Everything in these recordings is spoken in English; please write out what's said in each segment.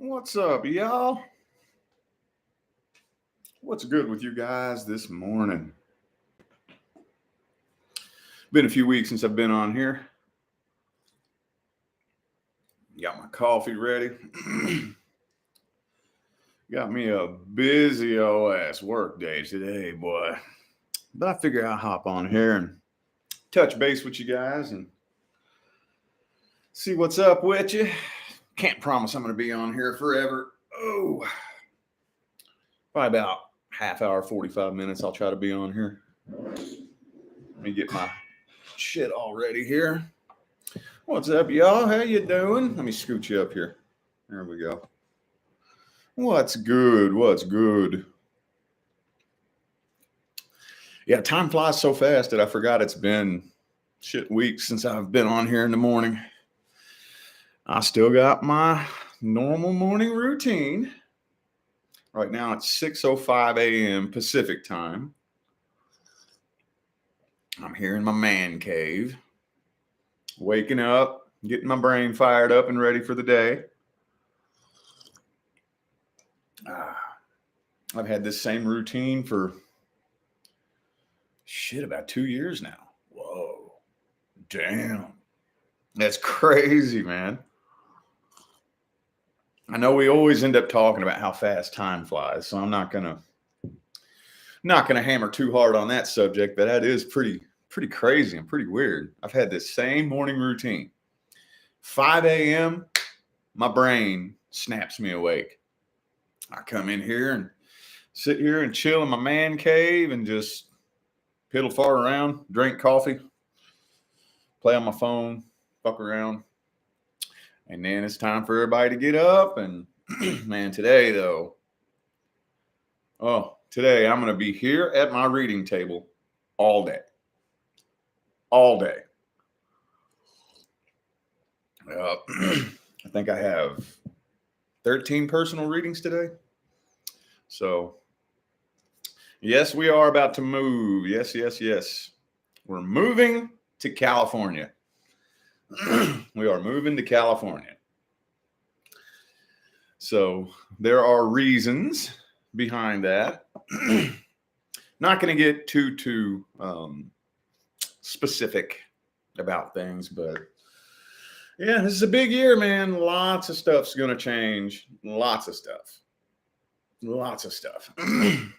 What's up, y'all? What's good with you guys this morning? Been a few weeks since I've been on here. Got my coffee ready. Got me a busy OS work day today, boy. But I figure I'll hop on here and touch base with you guys and see what's up with you. Can't promise I'm going to be on here forever. Oh, probably about half hour, 45 minutes. I'll try to be on here. Let me get my shit all ready here. What's up, y'all? How you doing? Let me scoot you up here. There we go. What's good? What's good? Yeah, time flies so fast that I forgot it's been weeks since I've been on here in the morning. I still got my normal morning routine. Right now it's 6:05 a.m. Pacific time. I'm here in my man cave, waking up, getting my brain fired up and ready for the day. I've had this same routine for about 2 years now. Whoa, damn. That's crazy, man. I know we always end up talking about how fast time flies, so I'm not gonna hammer too hard on that subject, but that is pretty crazy and pretty weird. I've had this same morning routine. 5 a.m., my brain snaps me awake. I come in here and sit here and chill in my man cave and just piddle fart around, drink coffee, play on my phone, fuck around. And then it's time for everybody to get up. And man, today I'm going to be here at my reading table all day. All day. I think I have 13 personal readings today. So, yes, we are about to move. Yes. We're moving to California. We are moving to California. So, there are reasons behind that. Not going to get too specific about things, but yeah, this is a big year, man. Lots of stuff's going to change. Lots of stuff. You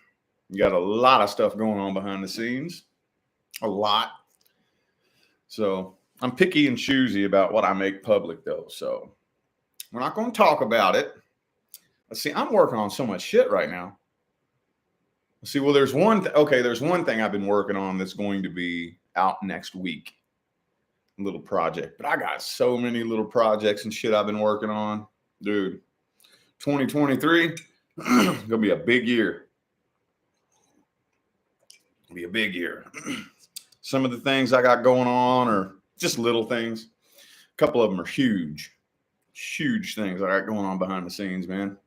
got a lot of stuff going on behind the scenes. A lot. So I'm picky and choosy about what I make public, though. So we're not going to talk about it. Let's see. I'm working on so much shit right now. Let's see. Well, there's one thing I've been working on that's going to be out next week. A little project. But I got so many little projects and shit I've been working on. Dude, 2023, gonna be a big year. Some of the things I got going on are just little things. A couple of them are huge things I got going on behind the scenes, man.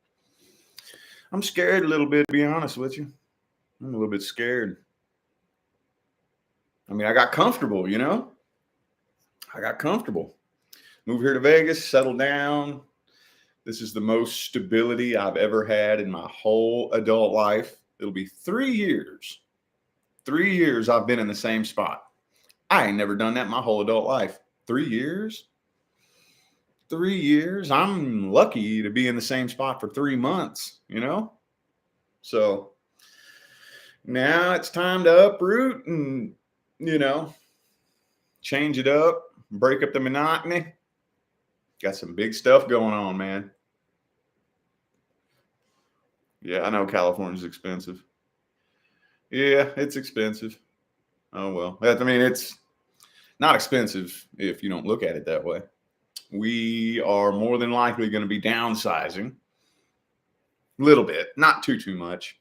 I'm scared a little bit, to be honest with you. I'm a little bit scared. I mean, I got comfortable, you know? Moved here to Vegas, settled down. This is the most stability I've ever had in my whole adult life. It'll be 3 years. 3 years I've been in the same spot. I ain't never done that my whole adult life. 3 years? 3 years? I'm lucky to be in the same spot for 3 months, you know? So now it's time to uproot and, you know, change it up, break up the monotony. Got some big stuff going on, man. Yeah, I know California's expensive. Yeah, it's expensive. Oh, well. I mean, it's not expensive if you don't look at it that way. We are more than likely going to be downsizing a little bit, not too much.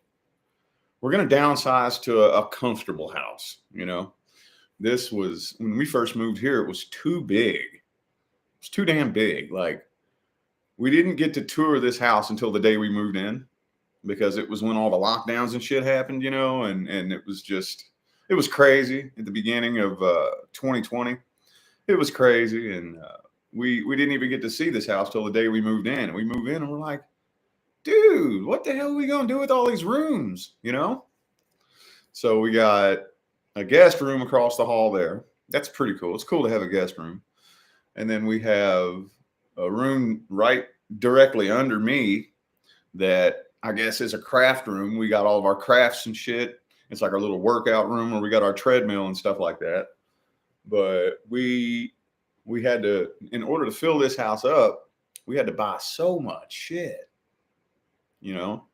We're going to downsize to a comfortable house, you know. This was, when we first moved here, it was too big. It was too damn big. Like, we didn't get to tour this house until the day we moved in because it was when all the lockdowns and shit happened, you know, and it was crazy at the beginning of 2020. It was crazy. And we didn't even get to see this house till the day we moved in. And we moved in and we're like, dude, what the hell are we going to do with all these rooms? You know? So we got a guest room across the hall there. That's pretty cool. It's cool to have a guest room. And then we have a room right directly under me that I guess is a craft room. We got all of our crafts and shit. It's like our little workout room where we got our treadmill and stuff like that. But we had to, in order to fill this house up, we had to buy so much shit, you know,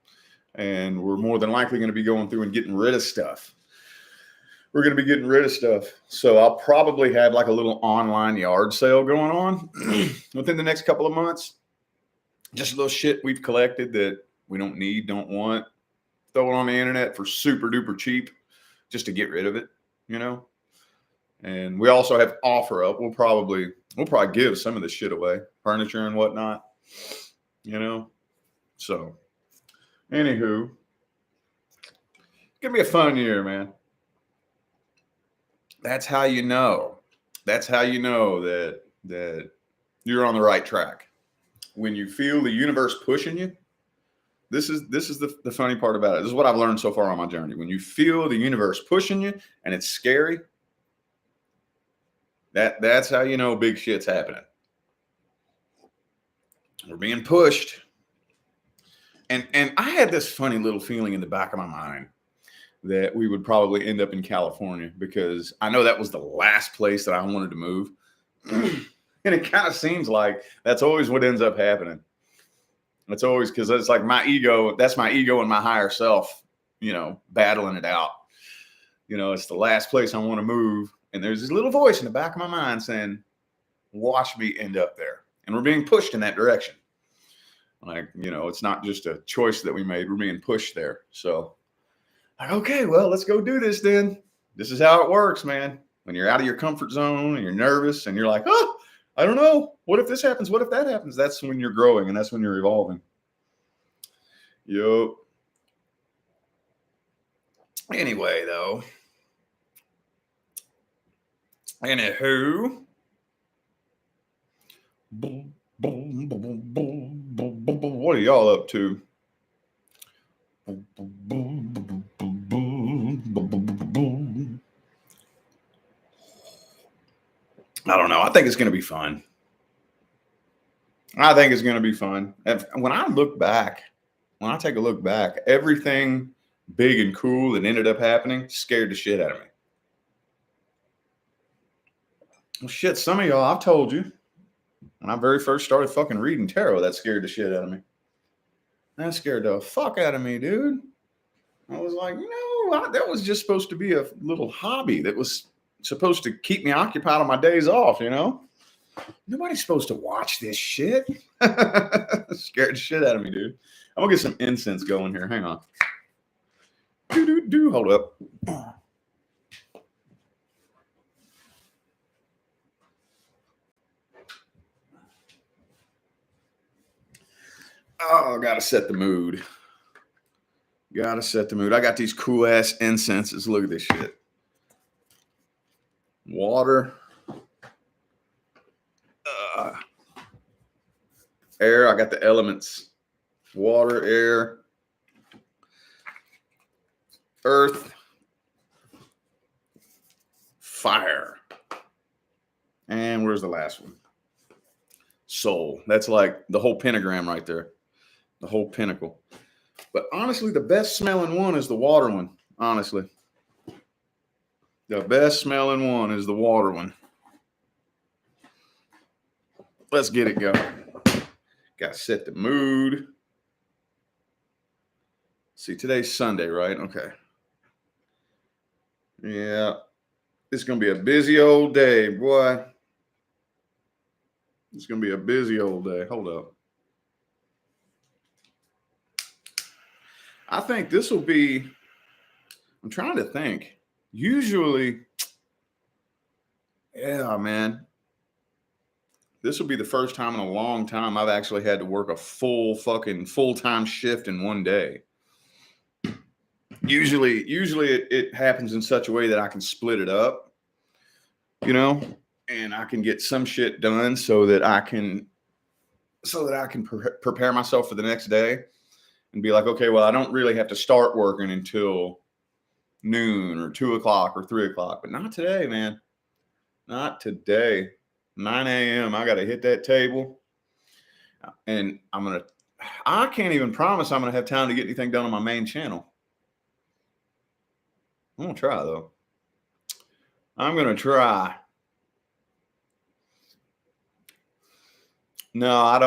and we're more than likely going to be going through and getting rid of stuff. We're going to be getting rid of stuff. So I'll probably have like a little online yard sale going on within the next couple of months. Just a little shit we've collected that we don't need, don't want. Throw it on the internet for super duper cheap just to get rid of it, you know? And we also have OfferUp. We'll probably give some of this shit away, furniture and whatnot, you know? So, anywho, it's going to be a fun year, man. That's how you know. That's how you know that you're on the right track. When you feel the universe pushing you, this is the funny part about it. This is what I've learned so far on my journey. When you feel the universe pushing you and it's scary, that's how you know big shit's happening. We're being pushed. And I had this funny little feeling in the back of my mind that we would probably end up in California because I know that was the last place that I wanted to move. And it kind of seems like that's always what ends up happening. It's always because it's like my ego, that's my ego and my higher self, you know, battling it out. You know, it's the last place I want to move. And there's this little voice in the back of my mind saying, watch me end up there. And we're being pushed in that direction. Like, you know, it's not just a choice that we made. We're being pushed there. So, like, okay, well, let's go do this then. This is how it works, man. When you're out of your comfort zone and you're nervous and you're like, oh, I don't know. What if this happens? What if that happens? That's when you're growing and that's when you're evolving. Yup. Anyway, though. Anywho. What are y'all up to? I don't know. I think it's going to be fun. I think it's going to be fun. When I look back, when I take a look back, everything big and cool that ended up happening scared the shit out of me. Well, shit, some of y'all, I've told you, when I very first started fucking reading tarot, that scared the shit out of me. That scared the fuck out of me, dude. I was like, that was just supposed to be a little hobby that was supposed to keep me occupied on my days off, you know? Nobody's supposed to watch this shit. Scared the shit out of me, dude. I'm gonna get some incense going here. Hang on. Hold up. Oh, gotta set the mood. Gotta set the mood. I got these cool ass incenses. Look at this shit. Water. Air. I got the elements. Water, air, earth, fire. And where's the last one? Soul. That's like the whole pentagram right there. The whole pinnacle. But honestly, the best smelling one is the water one. Honestly. The best smelling one is the water one. Let's get it going. Got to set the mood. See, today's Sunday, right? Okay. Yeah. It's going to be a busy old day, boy. It's going to be a busy old day. Hold up. I think this will be, I'm trying to think. Usually, yeah, man. This will be the first time in a long time I've actually had to work a full-time shift in one day. Usually it happens in such a way that I can split it up, you know, and I can get some shit done so that I can prepare myself for the next day and be like, okay, well, I don't really have to start working until noon or 2 o'clock or 3 o'clock, but not today, man. Not today. 9 a.m. I got to hit that table, and I can't even promise I'm going to have time to get anything done on my main channel. I'm going to try though. I'm going to try. No, I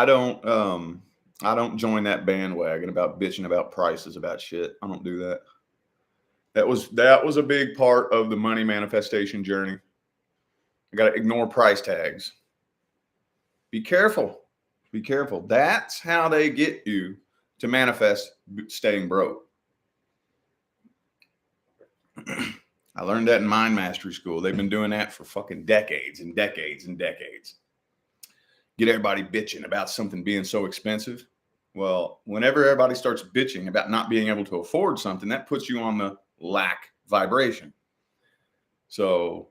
don't join that bandwagon about bitching about prices about shit. I don't do that. That was a big part of the money manifestation journey. I got to ignore price tags. Be careful. Be careful. That's how they get you to manifest staying broke. I learned that in mind mastery school. They've been doing that for fucking decades and decades and decades. Get everybody bitching about something being so expensive. Well, whenever everybody starts bitching about not being able to afford something, that puts you on the lack vibration. So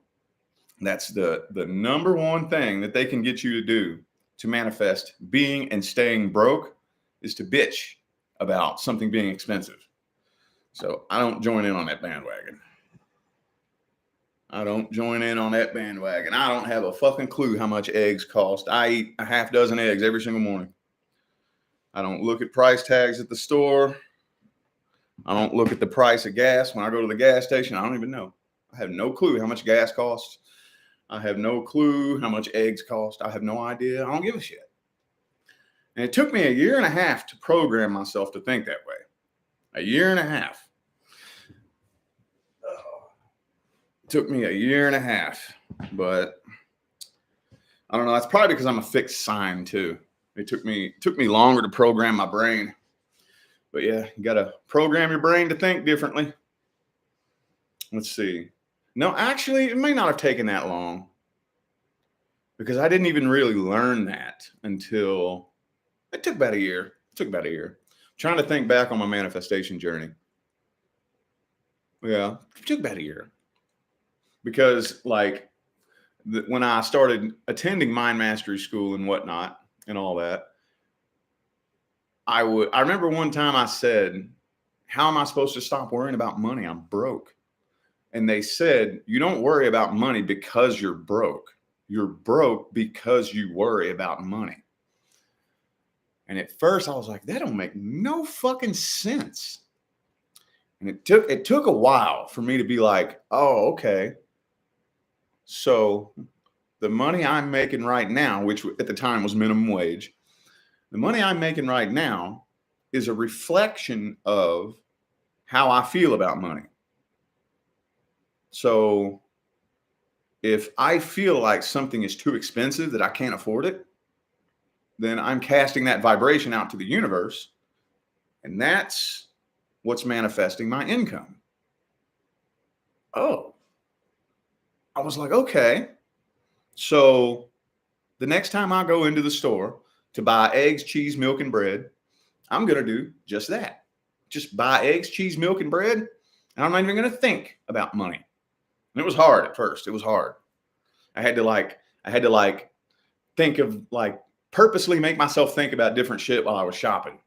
that's the number one thing that they can get you to do to manifest being and staying broke is to bitch about something being expensive. So I don't join in on that bandwagon. I don't join in on that bandwagon. I don't have a fucking clue how much eggs cost. I eat a half dozen eggs every single morning. I don't look at price tags at the store. I don't look at the price of gas when I go to the gas station. I don't even know. I have no clue how much gas costs. I have no clue how much eggs cost. I have no idea. I don't give a shit. And it took me a year and a half to program myself to think that way. A year and a half. Took me a year and a half, but I don't know. That's probably because I'm a fixed sign too. It took me longer to program my brain. But yeah, you got to program your brain to think differently. Let's see. No, actually, it may not have taken that long because I didn't even really learn that until it took about a year. Trying to think back on my manifestation journey. Yeah, it took about a year. Because when I started attending mind mastery school and whatnot and all that, I remember one time I said, how am I supposed to stop worrying about money? I'm broke. And they said, you don't worry about money because you're broke. You're broke because you worry about money. And at first I was like, that don't make no fucking sense. And it took a while for me to be like, oh, okay. So the money I'm making right now, which at the time was minimum wage, the money I'm making right now is a reflection of how I feel about money. So if I feel like something is too expensive, that I can't afford it, then I'm casting that vibration out to the universe. And that's what's manifesting my income. Oh. I was like, okay. So the next time I go into the store to buy eggs, cheese, milk, and bread, I'm going to do just that. Just buy eggs, cheese, milk, and bread. And I'm not even going to think about money. And it was hard at first. It was hard. I had to think of purposely make myself think about different shit while I was shopping.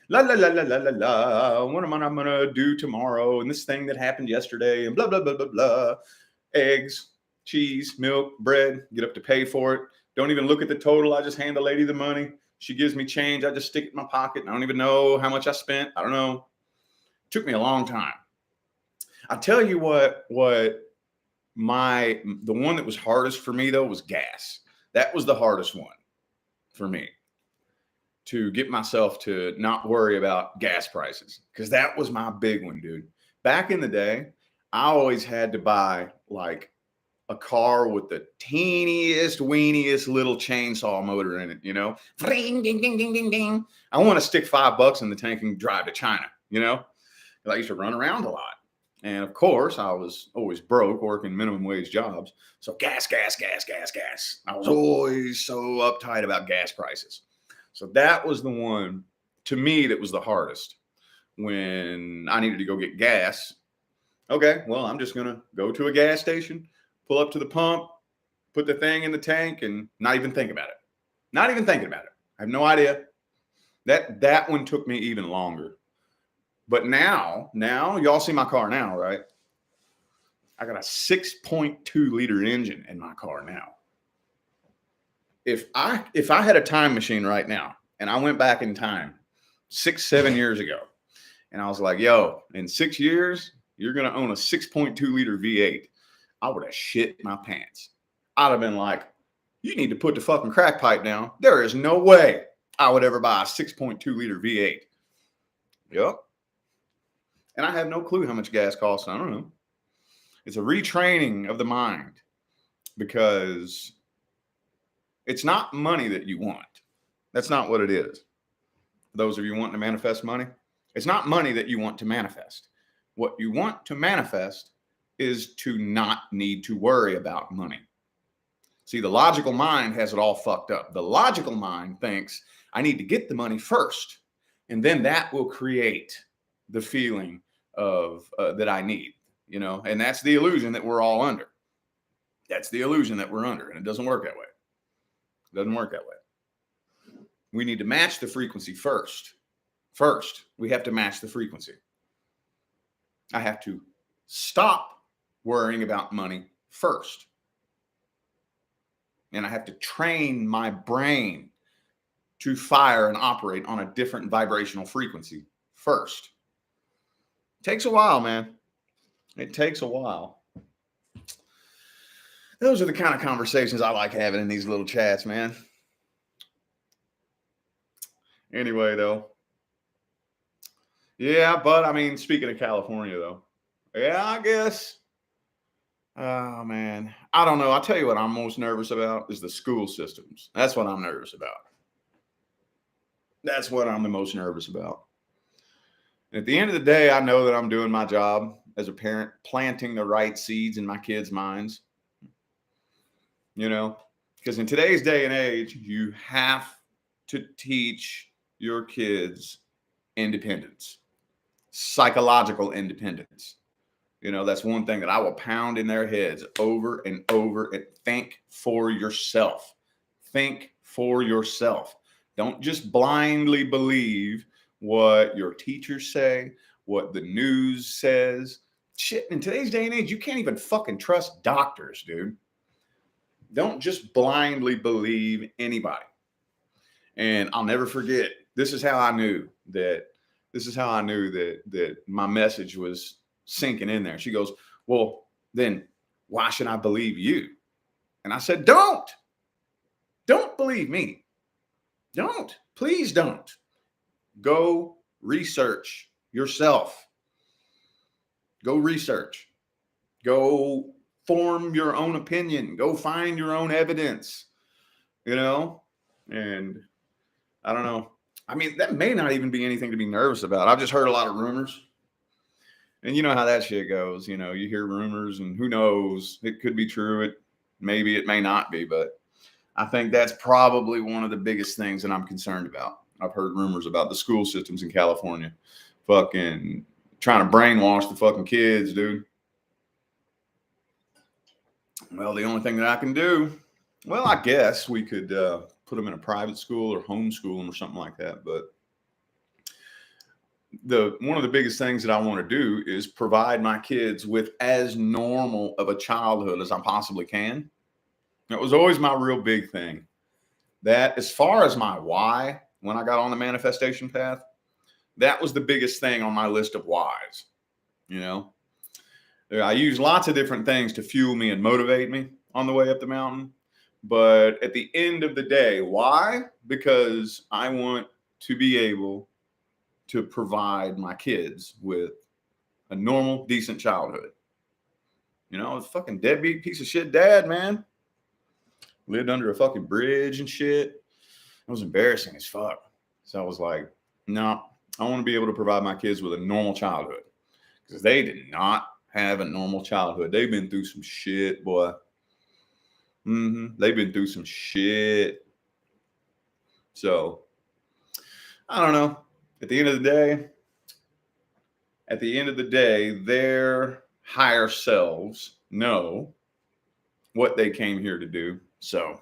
La la la la la la la. What am I going to do tomorrow? And this thing that happened yesterday and blah, blah, blah, blah, blah. Eggs, cheese, milk, bread, get up to pay for it. Don't even look at the total. I just hand the lady the money. She gives me change. I just stick it in my pocket. And I don't even know how much I spent. I don't know. It took me a long time. I tell you what the one that was hardest for me though was gas. That was the hardest one for me, to get myself to not worry about gas prices, because that was my big one, dude. Back in the day, I always had to buy a car with the teeniest, weeniest little chainsaw motor in it, you know? Ding, ding, ding, ding, ding, ding. I want to stick $5 in the tank and drive to China, you know? I used to run around a lot. And of course, I was always broke working minimum wage jobs. So gas. I was always so uptight about gas prices. So that was the one, to me, that was the hardest. When I needed to go get gas, okay, well, I'm just going to go to a gas station, pull up to the pump, put the thing in the tank and not even think about it. Not even thinking about it. I have no idea. That one took me even longer. But now y'all see my car now, right? I got a 6.2 liter engine in my car now. If I had a time machine right now and I went back in time 6-7 years ago and I was like, yo, in 6 years, you're going to own a 6.2 liter V8. I would have shit my pants. I'd have been like, you need to put the fucking crack pipe down. There is no way I would ever buy a 6.2 liter V8. Yep. And I have no clue how much gas costs. I don't know. It's a retraining of the mind because it's not money that you want. That's not what it is. For those of you wanting to manifest money, it's not money that you want to manifest. What you want to manifest is to not need to worry about money. See, the logical mind has it all fucked up. The logical mind thinks I need to get the money first, and then that will create the feeling of that I need, you know, and that's the illusion that we're all under. That's the illusion that we're under, and it doesn't work that way. It doesn't work that way. We need to match the frequency first. First, we have to match the frequency. I have to stop worrying about money first. And I have to train my brain to fire and operate on a different vibrational frequency first. It takes a while, man. It takes a while. Those are the kind of conversations I like having in these little chats, man. Anyway, though. Yeah, but I mean, speaking of California, though. Yeah, I guess. Oh, man. I don't know. I'll tell you what I'm most nervous about is the school systems. That's what I'm nervous about. That's what I'm the most nervous about. At the end of the day, I know that I'm doing my job as a parent, planting the right seeds in my kids' minds. You know, because in today's day and age, you have to teach your kids independence, psychological independence. You know, that's one thing that I will pound in their heads over and over. And think for yourself. Think for yourself. Don't just blindly believe what your teachers say, what the news says. Shit, in today's day and age, you can't even fucking trust doctors, dude. Don't just blindly believe anybody. And I'll never forget, this is how I knew that my message was sinking in there. She goes, well, then why should I believe you? And I said, don't believe me. Please don't. Go research yourself. Go research. Go form your own opinion. Go find your own evidence, you know? And I don't know. I mean, that may not even be anything to be nervous about. I've just heard a lot of rumors. And you know how that shit goes. You know, you hear rumors and who knows? It could be true. Maybe it may not be, but I think that's probably one of the biggest things that I'm concerned about. I've heard rumors about the school systems in California fucking trying to brainwash the fucking kids, dude. Well, the only thing that I can do, well, I guess we could put them in a private school or homeschool them or something like that. But one of the biggest things that I want to do is provide my kids with as normal of a childhood as I possibly can. It was always my real big thing. That as far as my why, when I got on the manifestation path, that was the biggest thing on my list of whys. You know, I use lots of different things to fuel me and motivate me on the way up the mountain. But at the end of the day, why? Because I want to be able to provide my kids with a normal, decent childhood. You know, a fucking deadbeat piece of shit dad, man. Lived under a fucking bridge and shit. It was embarrassing as fuck. So I was like, no, I want to be able to provide my kids with a normal childhood. Because they did not have a normal childhood. They've been through some shit, boy. They've been through some shit. So, I don't know. At the end of the day, their higher selves know what they came here to do. So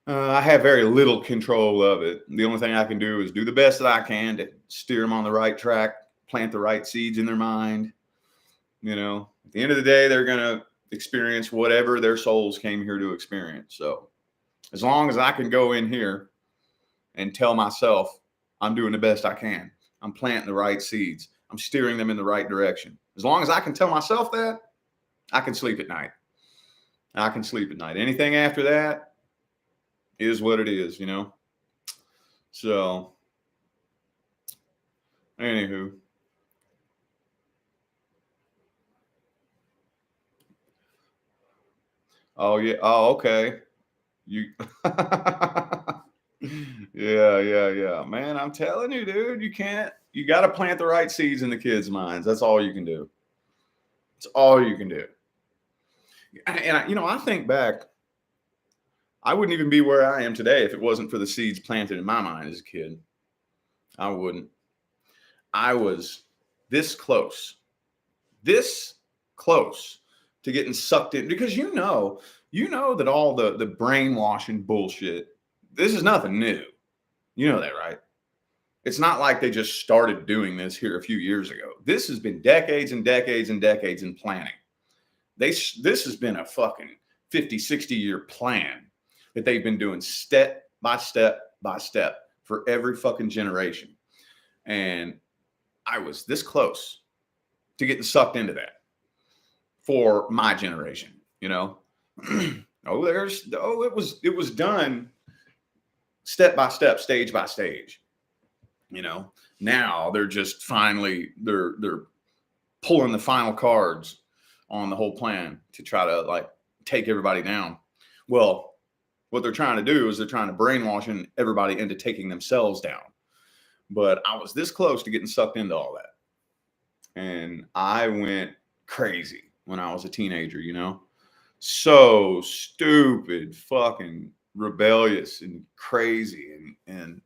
I have very little control of it. The only thing I can do is do the best that I can to steer them on the right track, plant the right seeds in their mind. You know, at the end of the day, they're going to experience whatever their souls came here to experience. So as long as I can go in here and tell myself I'm doing the best I can, I'm planting the right seeds, I'm steering them in the right direction. As long as I can tell myself that, I can sleep at night. I can sleep at night. Anything after that is what it is, you know? So, anywho. Oh, yeah. Oh, okay. You. Yeah. Man, I'm telling you, dude, you got to plant the right seeds in the kids' minds. That's all you can do. It's all you can do. And I think back, I wouldn't even be where I am today if it wasn't for the seeds planted in my mind as a kid. I wouldn't. I was this close to getting sucked in because you know that all the brainwashing bullshit, this is nothing new. You know that, right? It's not like they just started doing this here a few years ago. This has been decades and decades and decades in planning. This has been a fucking 50, 60-year plan that they've been doing step by step by step for every fucking generation. And I was this close to getting sucked into that for my generation, you know? It was done step by step, stage by stage. You know, now they're just finally they're pulling the final cards on the whole plan to try to like take everybody down. Well, what they're trying to do is they're trying to brainwash everybody into taking themselves down. But I was this close to getting sucked into all that. And I went crazy when I was a teenager, you know? So stupid, fucking rebellious and crazy and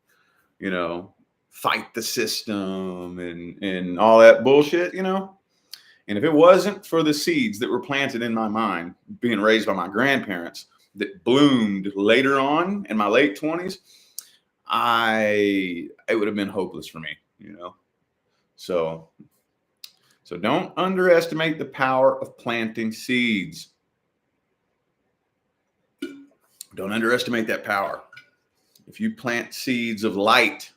you know, fight the system and all that bullshit, you know? And if it wasn't for the seeds that were planted in my mind, being raised by my grandparents, that bloomed later on in my late 20s, it would have been hopeless for me, you know? So don't underestimate the power of planting seeds. Don't underestimate that power. If you plant seeds of light,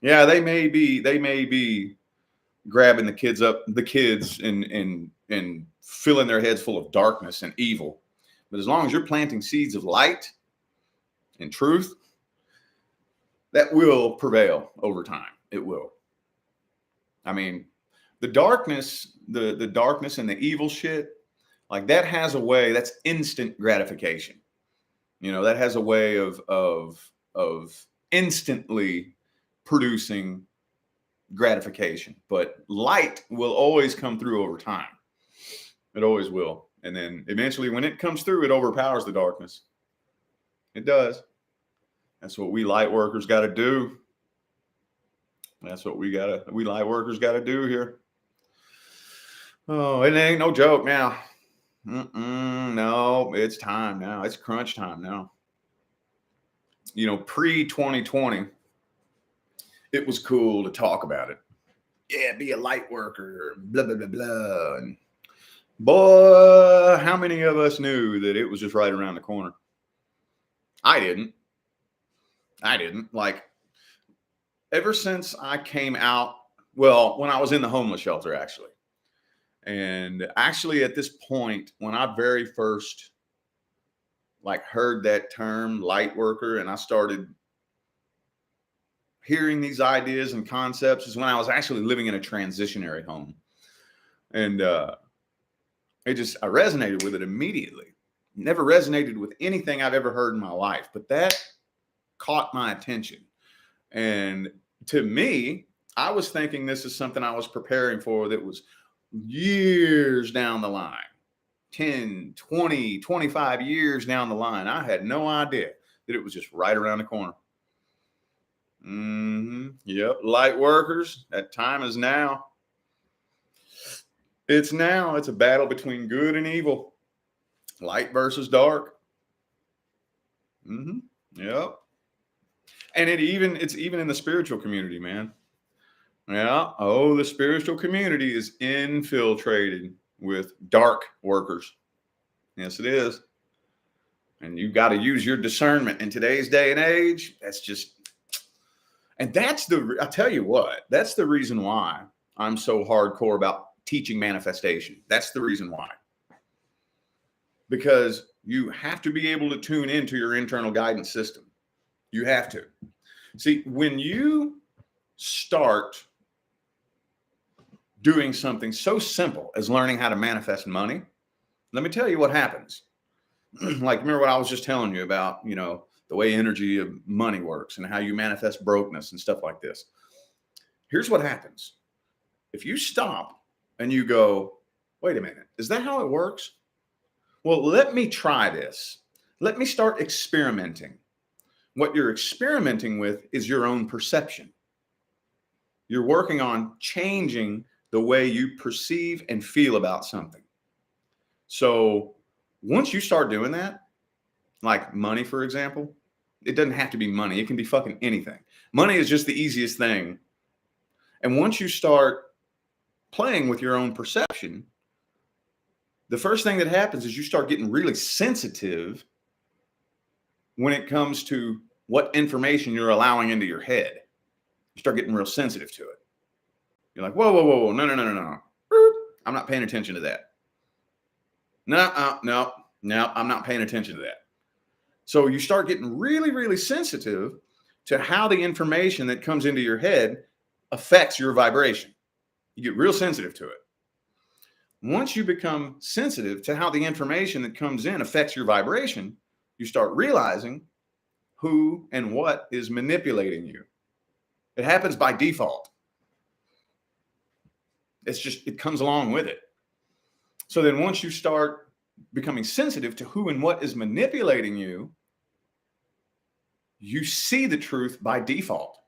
yeah, they may be grabbing the kids and filling their heads full of darkness and evil. But as long as you're planting seeds of light and truth, that will prevail over time. It will. I mean, the darkness and the evil shit, like that has a way, that's instant gratification. You know, that has a way of instantly producing gratification, but light will always come through over time. It always will. And then eventually when it comes through, it overpowers the darkness. It does. That's what we light workers got to do. That's what we light workers got to do here. Oh, it ain't no joke now. No, it's time now. It's crunch time now. You know, pre-2020, it was cool to talk about it. Yeah, be a light worker, blah, blah, blah, blah. And boy, how many of us knew that it was just right around the corner? I didn't. Like, ever since I came out, well, when I was in the homeless shelter, actually. And actually at this point, when I very first like heard that term light worker and I started hearing these ideas and concepts is when I was actually living in a transitionary home. And I resonated with it immediately. Never resonated with anything I've ever heard in my life, but that caught my attention. And to me, I was thinking this is something I was preparing for that was years down the line, 10, 20, 25 years down the line. I had no idea that it was just right around the corner. Yep. Light workers, that time is now. It's now. It's a battle between good and evil. Light versus dark. Yep. And it's even in the spiritual community, man. Yeah. Oh, the spiritual community is infiltrated with dark workers. Yes, it is. And you've got to use your discernment in today's day and age. And I tell you what, that's the reason why I'm so hardcore about teaching manifestation. That's the reason why. Because you have to be able to tune into your internal guidance system. You have to. See, when you start doing something so simple as learning how to manifest money, let me tell you what happens. Like, remember what I was just telling you about, the way energy of money works and how you manifest brokenness and stuff like this. Here's what happens. If you stop and you go, wait a minute, is that how it works? Well, let me try this. Let me start experimenting. What you're experimenting with is your own perception. You're working on changing the way you perceive and feel about something. So once you start doing that, like money, for example, it doesn't have to be money. It can be fucking anything. Money is just the easiest thing. And once you start playing with your own perception, the first thing that happens is you start getting really sensitive when it comes to what information you're allowing into your head. You start getting real sensitive to it. You're like, whoa, no. I'm not paying attention to that. No, I'm not paying attention to that. So you start getting really, really sensitive to how the information that comes into your head affects your vibration. You get real sensitive to it. Once you become sensitive to how the information that comes in affects your vibration, you start realizing who and what is manipulating you. It happens by default. It comes along with it. So then once you start becoming sensitive to who and what is manipulating you, you see the truth by default.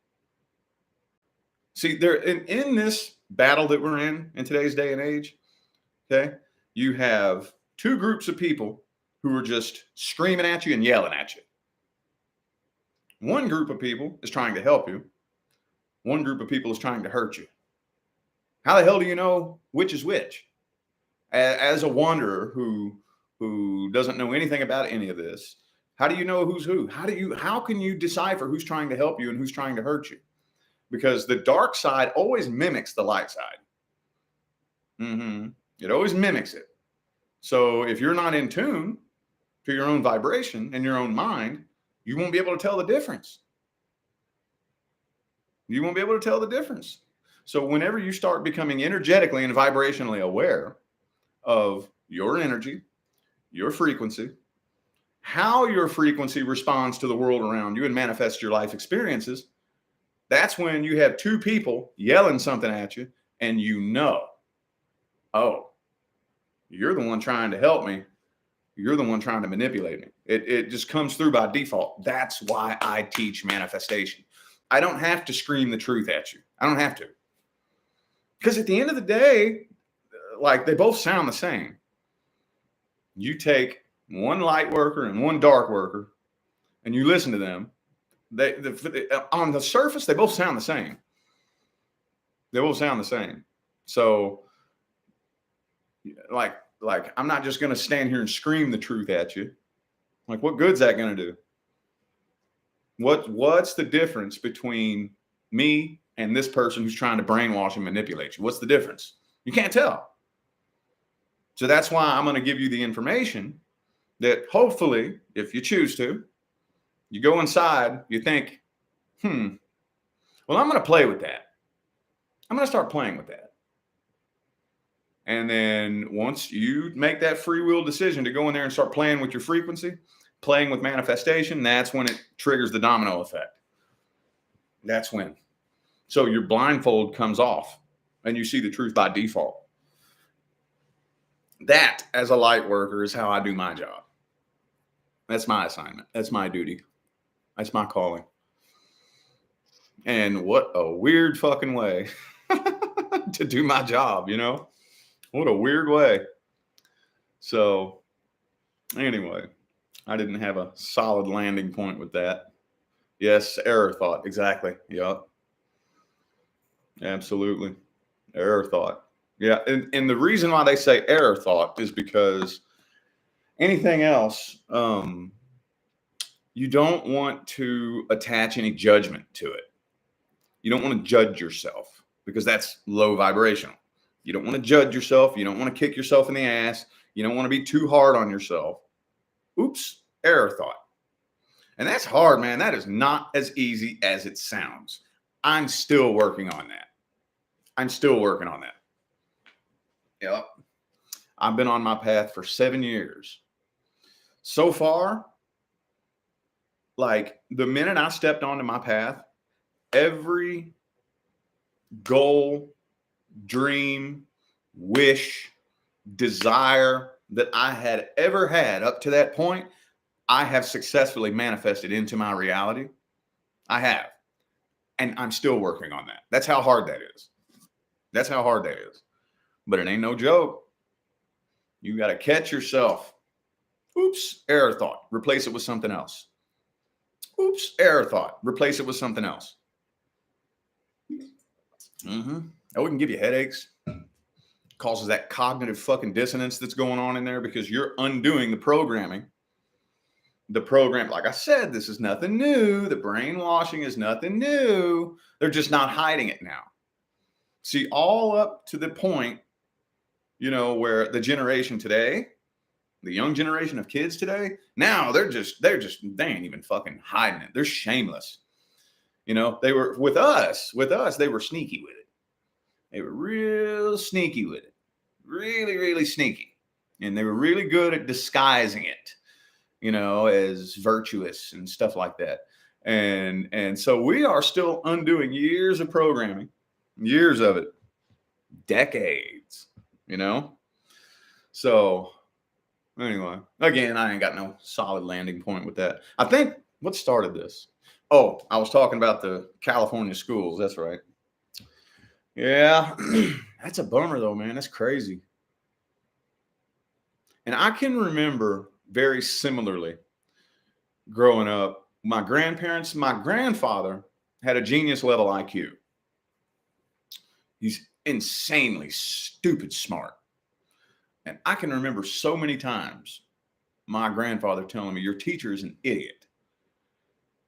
See, there in this battle that we're in today's day and age, okay, you have two groups of people who are just screaming at you and yelling at you. One group of people is trying to help you. One group of people is trying to hurt you. How the hell do you know which is which? As a wanderer who doesn't know anything about any of this, how do you know who's who? How can you decipher who's trying to help you and who's trying to hurt you? Because the dark side always mimics the light side. It always mimics it. So if you're not in tune to your own vibration and your own mind, you won't be able to tell the difference. You won't be able to tell the difference. So whenever you start becoming energetically and vibrationally aware of your energy, your frequency, how your frequency responds to the world around you and manifests your life experiences, that's when you have two people yelling something at you and oh, you're the one trying to help me. You're the one trying to manipulate me. It just comes through by default. That's why I teach manifestation. I don't have to scream the truth at you. I don't have to. Because at the end of the day, like, they both sound the same. You take one light worker and one dark worker and you listen to them. On the surface, they both sound the same. They both sound the same. So, like I'm not just going to stand here and scream the truth at you. Like, what good's that going to do? What's the difference between me and this person who's trying to brainwash and manipulate you? What's the difference? You can't tell. So that's why I'm going to give you the information that hopefully, if you choose to, you go inside, you think, well, I'm going to play with that. I'm going to start playing with that. And then once you make that free will decision to go in there and start playing with your frequency, playing with manifestation, that's when it triggers the domino effect. That's when. So your blindfold comes off and you see the truth by default. That, as a light worker, is how I do my job. That's my assignment. That's my duty. That's my calling. And what a weird fucking way to do my job, you know? What a weird way. So Anyway, I didn't have a solid landing point with that. Yes, error thought. Exactly. Yep. Absolutely. Error thought. Yeah. And the reason why they say error thought is because anything else, you don't want to attach any judgment to it. You don't want to judge yourself because that's low vibrational. You don't want to judge yourself. You don't want to kick yourself in the ass. You don't want to be too hard on yourself. Oops, error thought. And that's hard, man. That is not as easy as it sounds. I'm still working on that. I'm still working on that. Yep. I've been on my path for 7 years. So far, like the minute I stepped onto my path, every goal, dream, wish, desire that I had ever had up to that point, I have successfully manifested into my reality. I have. And I'm still working on that. That's how hard that is. That's how hard that is. But it ain't no joke. You got to catch yourself. Oops, error thought. Replace it with something else. Oops, error thought. Replace it with something else. That can give you headaches. Causes that cognitive fucking dissonance that's going on in there because you're undoing the programming. The program, like I said, this is nothing new. The brainwashing is nothing new. They're just not hiding it now. See, all up to the point, where the generation today, the young generation of kids today, now they ain't even fucking hiding it. They're shameless. They were with us, they were sneaky with it. They were real sneaky with it. Really, really sneaky. And they were really good at disguising it, as virtuous and stuff like that. And so we are still undoing years of programming, years of it, decades, So anyway, again, I ain't got no solid landing point with that. I think what started this? Oh, I was talking about the California schools. That's right. Yeah, that's a bummer though, man. That's crazy. And I can remember very similarly growing up, my grandfather had a genius level IQ. He's insanely stupid smart. And I can remember so many times my grandfather telling me, your teacher is an idiot.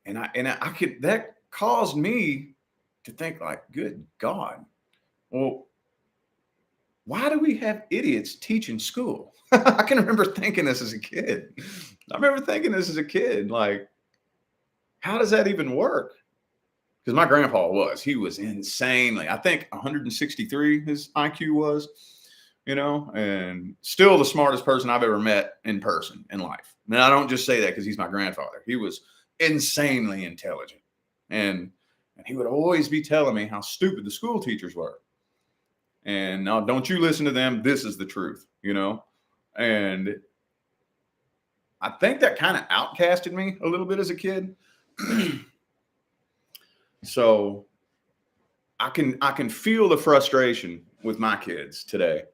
And that caused me to think like, good God, well, why do we have idiots teaching school? I can remember thinking this as a kid. Like, how does that even work? Because my grandpa he was insanely, I think 163 his IQ was, and still the smartest person I've ever met in person in life. And I don't just say that because he's my grandfather. He was insanely intelligent. And he would always be telling me how stupid the school teachers were. And now don't you listen to them. This is the truth, And I think that kind of outcasted me a little bit as a kid. So I can feel the frustration with my kids today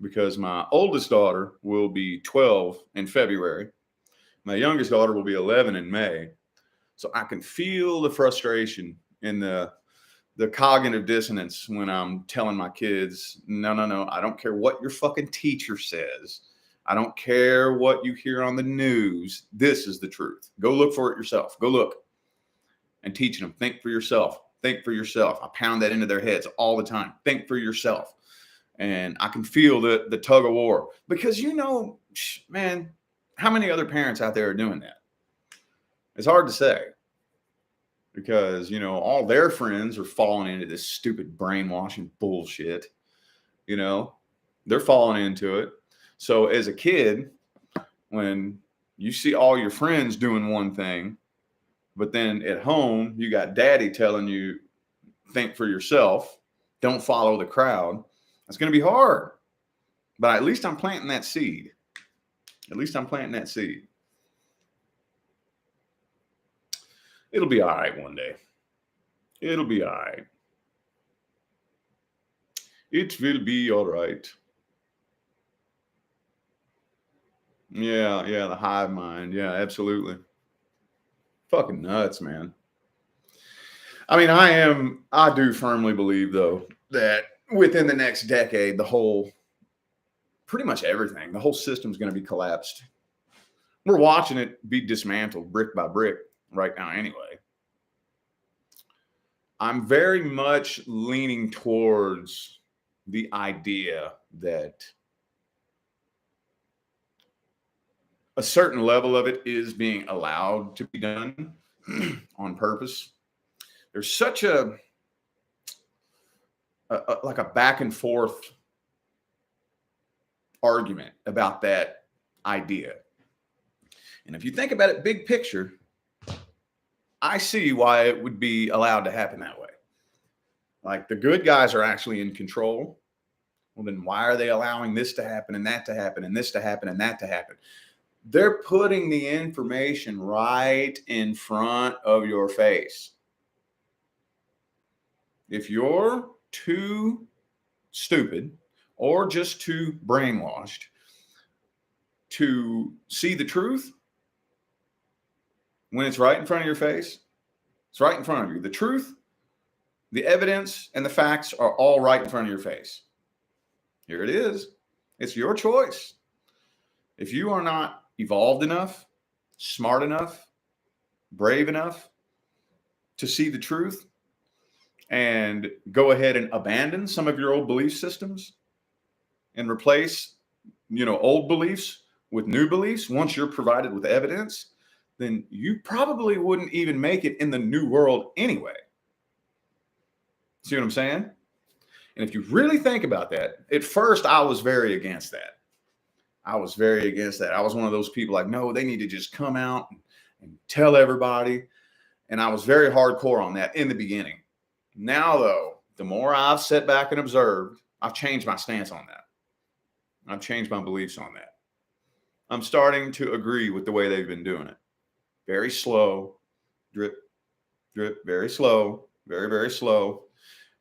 because my oldest daughter will be 12 in February. My youngest daughter will be 11 in May. So I can feel the frustration in the cognitive dissonance when I'm telling my kids, no, I don't care what your fucking teacher says. I don't care what you hear on the news. This is the truth. Go look for it yourself. Go look. And teaching them, think for yourself. Think for yourself. I pound that into their heads all the time. Think for yourself. And I can feel the tug of war because, man, how many other parents out there are doing that? It's hard to say because, all their friends are falling into this stupid brainwashing bullshit. They're falling into it. So as a kid, when you see all your friends doing one thing, but then at home, you got daddy telling you, think for yourself, don't follow the crowd. That's going to be hard. But at least I'm planting that seed. It'll be all right one day. It'll be all right. It will be all right. Yeah, yeah, the hive mind. Yeah, absolutely. Fucking nuts, man. I mean, I do firmly believe though that within the next decade, pretty much everything, the whole system's going to be collapsed. We're watching it be dismantled brick by brick right now anyway. I'm very much leaning towards the idea that a certain level of it is being allowed to be done on purpose. There's such like a back and forth argument about that idea. And if you think about it big picture, I see why it would be allowed to happen that way. Like the good guys are actually in control. Well, then why are they allowing this to happen and that to happen and this to happen and that to happen? They're putting the information right in front of your face. If you're too stupid or just too brainwashed to see the truth when it's right in front of your face, it's right in front of you. The truth, the evidence, and the facts are all right in front of your face. Here it is. It's your choice. If you are not evolved enough, smart enough, brave enough to see the truth and go ahead and abandon some of your old belief systems and replace, old beliefs with new beliefs, once you're provided with evidence, then you probably wouldn't even make it in the new world anyway. See what I'm saying? And if you really think about that, at first I was very against that. I was very against that. I was one of those people like, no, they need to just come out and tell everybody. And I was very hardcore on that in the beginning. Now, though, the more I've sat back and observed, I've changed my stance on that. I've changed my beliefs on that. I'm starting to agree with the way they've been doing it. Very slow, drip, drip, very slow, very, very slow.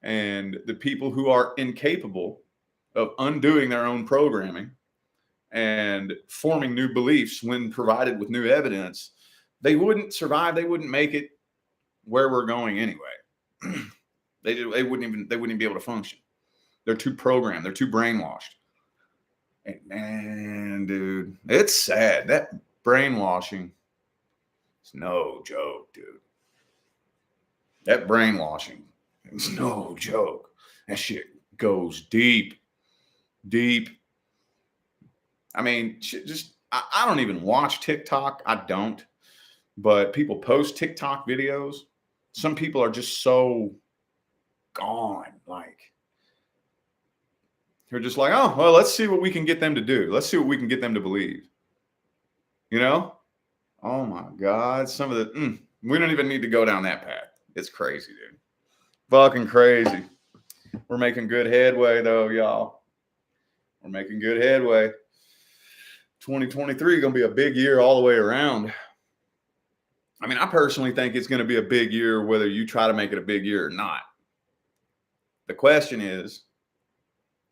And the people who are incapable of undoing their own programming and forming new beliefs when provided with new evidence, they wouldn't survive. They wouldn't make it where we're going anyway. They wouldn't even be able to function. They're too programmed. They're too brainwashed. And man, dude, it's sad. That brainwashing is no joke, dude. That brainwashing is no joke. That shit goes deep, deep. I mean, I don't even watch TikTok. I don't. But people post TikTok videos. Some people are just so gone. Like, they're just like, oh, well, let's see what we can get them to do. Let's see what we can get them to believe. Oh my God. Some of the, we don't even need to go down that path. It's crazy, dude. Fucking crazy. We're making good headway, though, y'all. We're making good headway. 2023 is going to be a big year all the way around. I mean, I personally think it's going to be a big year whether you try to make it a big year or not. The question is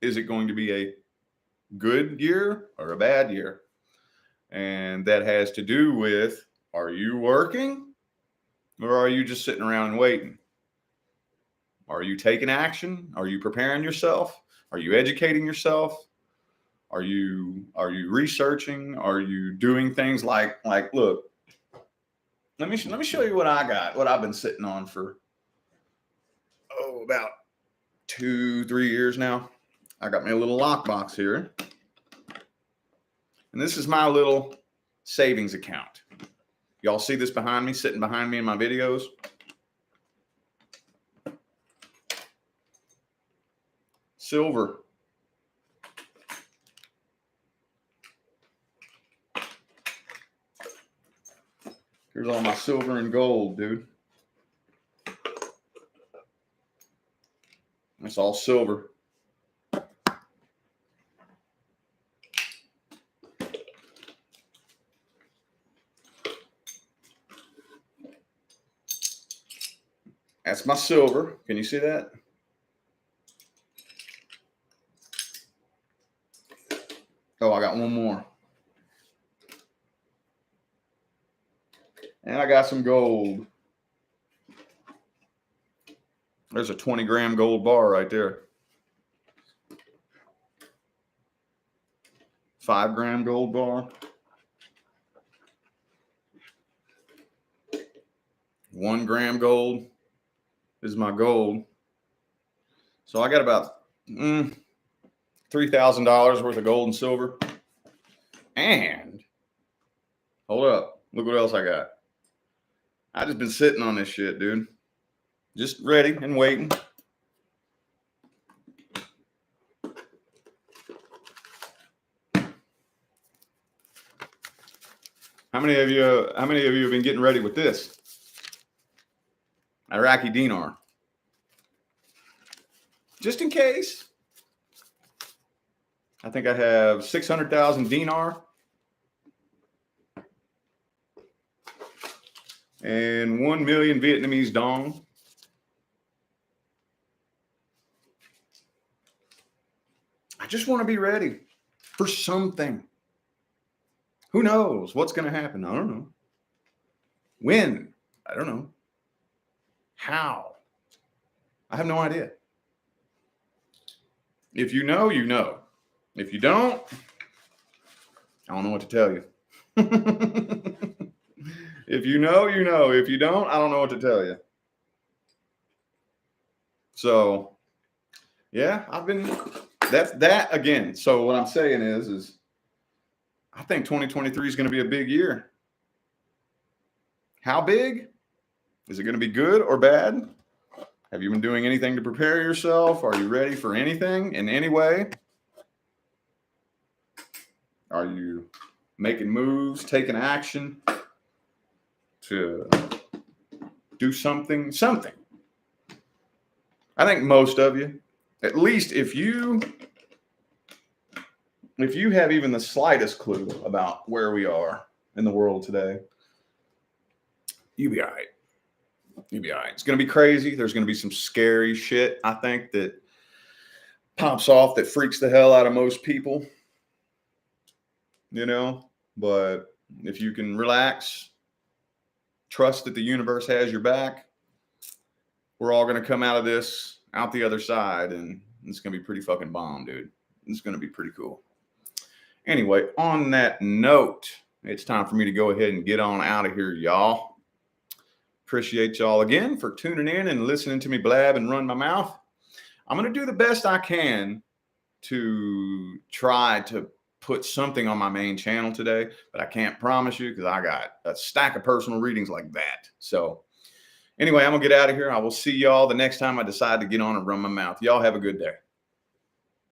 it going to be a good year or a bad year? And that has to do with, are you working or are you just sitting around and waiting? Are you taking action? Are you preparing yourself? Are you educating yourself? Are you researching? Are you doing things like look, let me show you what I got, what I've been sitting on for about 2-3 years now. I got me a little lockbox here. And this is my little savings account. Y'all see this behind me, sitting behind me in my videos? Silver. Here's all my silver and gold, dude. It's all silver. That's my silver. Can you see that? Oh, I got one more. And I got some gold. There's a 20-gram gold bar right there. 5-gram gold bar. 1 gram gold is my gold. So I got about $3,000 worth of gold and silver. And hold up, look what else I got. I just been sitting on this shit, dude. Just ready and waiting. How many of you have been getting ready with this? Iraqi dinar. Just in case. I think I have 600,000 dinar and 1 million Vietnamese dong. I just want to be ready for something. Who knows what's going to happen? I don't know. When? I don't know. How? I have no idea. If you know, you know. If you don't, I don't know what to tell you. If you know, you know. If you don't, I don't know what to tell you. So, yeah, that's that again. So what I'm saying is I think 2023 is going to be a big year. How big? Is it going to be good or bad? Have you been doing anything to prepare yourself? Are you ready for anything in any way? Are you making moves, taking action to do something? Something. I think most of you, at least if you have even the slightest clue about where we are in the world today, you'll be all right. You'll be all right. It's going to be crazy. There's going to be some scary shit, I think, that pops off that freaks the hell out of most people, you know, but if you can relax, trust that the universe has your back, we're all going to come out of this, out the other side, and it's going to be pretty fucking bomb, dude. It's going to be pretty cool. Anyway, on that note, it's time for me to go ahead and get on out of here, y'all. Appreciate y'all again for tuning in and listening to me blab and run my mouth. I'm going to do the best I can to try to put something on my main channel today, but I can't promise you because I got a stack of personal readings like that. So anyway, I'm going to get out of here. I will see y'all the next time I decide to get on and run my mouth. Y'all have a good day.